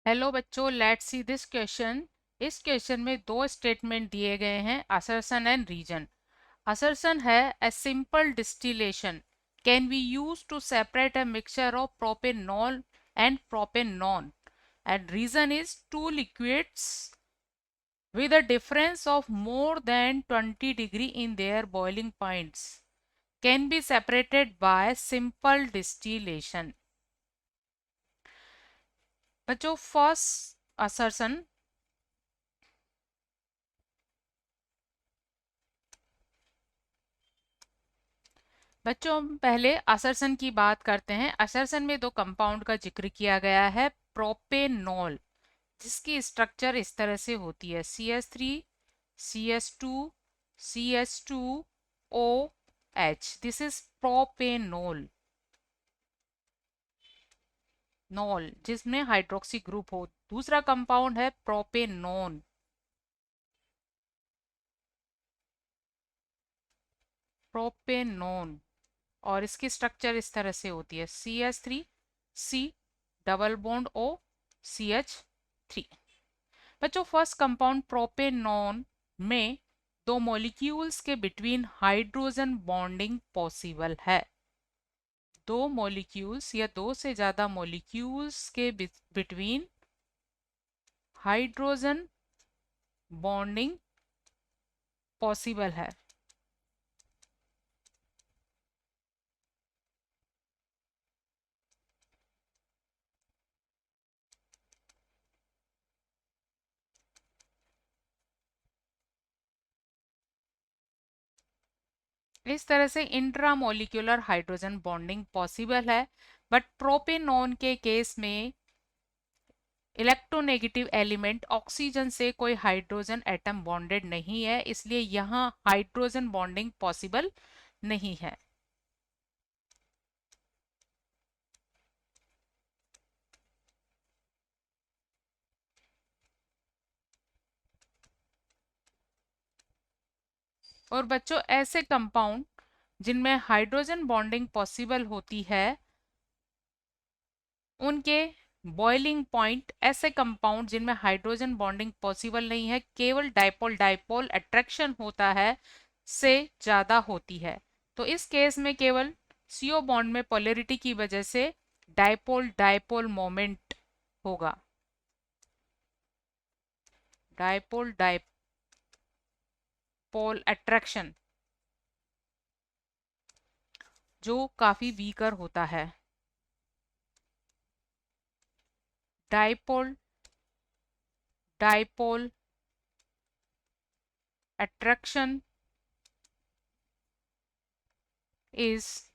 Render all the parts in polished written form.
Hello बच्चों, let's see this question. इस question में दो स्टेटमेंट दिए गए हैं, असर्शन एंड रीजन। असर्शन है a simple distillation can be use to separate a mixture of propanol and propanone, and reason is two liquids with a difference of more than 20 degree in their boiling points can be separated by simple distillation। बच्चों, first assertion. बच्चों, हम पहले assertion की बात करते हैं। Assertion में दो कंपाउंड का जिक्र किया गया है। प्रोपेनॉल, जिसकी स्ट्रक्चर इस तरह से होती है CH3 CH2 CH2OH। This is propanol. Knoll जिसमें हाइड्रोक्सी ग्रुप हो। दूसरा कंपाउंड है प्रोपेनॉन। प्रोपेनॉन और इसकी स्ट्रक्चर इस तरह से होती है CH3 C double bond OCH3। बच्चों, फर्स्ट कंपाउंड प्रोपेनॉन में दो मॉलिक्यूल्स के बिटवीन हाइड्रोजन बॉन्डिंग पॉसिबल है। दो मॉलिक्यूल्स या दो से ज्यादा मॉलिक्यूल्स के बिटवीन हाइड्रोजन बॉन्डिंग पॉसिबल है। इस तरह से इंट्रामोलिक्यूलर हाइड्रोजन बॉन्डिंग पॉसिबल है। बट प्रोपेनॉन के केस में इलेक्ट्रोनेगेटिव एलिमेंट ऑक्सीजन से कोई हाइड्रोजन एटम बॉन्डेड नहीं है, इसलिए यहाँ हाइड्रोजन बॉन्डिंग पॉसिबल नहीं है। और बच्चों, ऐसे कंपाउंड जिनमें हाइड्रोजन बॉन्डिंग पॉसिबल होती है उनके बॉइलिंग पॉइंट, ऐसे कंपाउंड जिनमें हाइड्रोजन बॉन्डिंग पॉसिबल नहीं है, केवल डाइपोल डाइपोल अट्रैक्शन होता है, से ज्यादा होती है। तो इस केस में केवल CO बॉन्ड में पोलैरिटी की वजह से डाइपोल डाइपोल मोमेंट होगा। डाइपोल डाइपोल अट्रैक्शन जो काफी वीकर होता है। Dipole dipole attraction is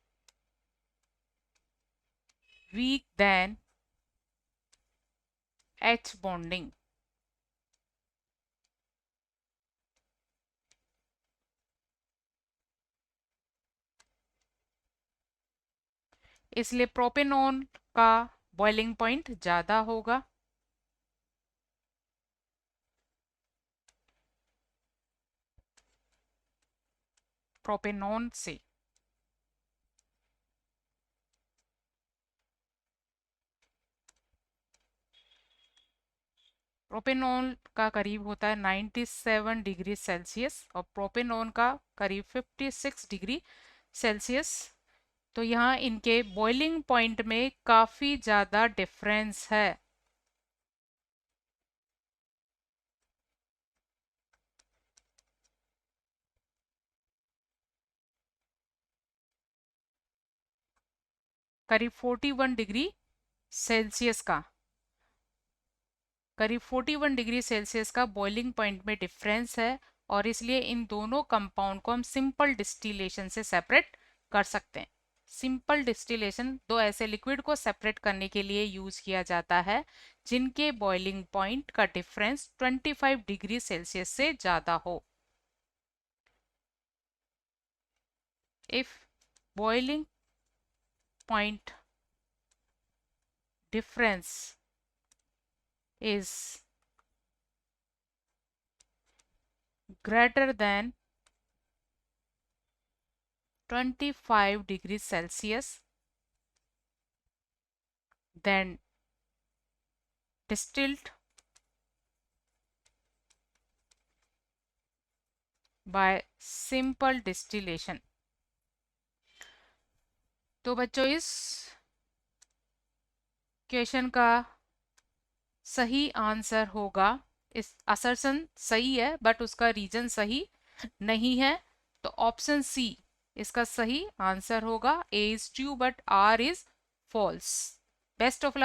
weak than H bonding। इसलिए प्रोपेनॉन का बॉइलिंग पॉइंट ज्यादा होगा। प्रोपेनॉन से प्रोपेनॉन का करीब होता है 97 डिग्री सेल्सियस और प्रोपेनॉन का करीब 56 डिग्री सेल्सियस। तो यहाँ इनके बॉइलिंग पॉइंट में काफी ज्यादा डिफरेंस है। करीब 41 डिग्री सेल्सियस का करीब 41 डिग्री सेल्सियस का बॉइलिंग पॉइंट में डिफरेंस है। और इसलिए इन दोनों कंपाउंड को हम सिंपल डिस्टिलेशन से सेपरेट कर सकते हैं। सिंपल डिस्टिलेशन दो ऐसे लिक्विड को सेपरेट करने के लिए यूज किया जाता है जिनके बॉइलिंग पॉइंट का डिफरेंस 25 डिग्री सेल्सियस से ज्यादा हो। If boiling point difference is greater than 25 degrees Celsius, then distilled by simple distillation। तो बच्चों इस क्वेश्चन का सही आंसर होगा, इस असर्शन सही है बट उसका रीजन सही नहीं है, तो ऑप्शन सी इसका सही आंसर होगा। A is true but R is false. Best of luck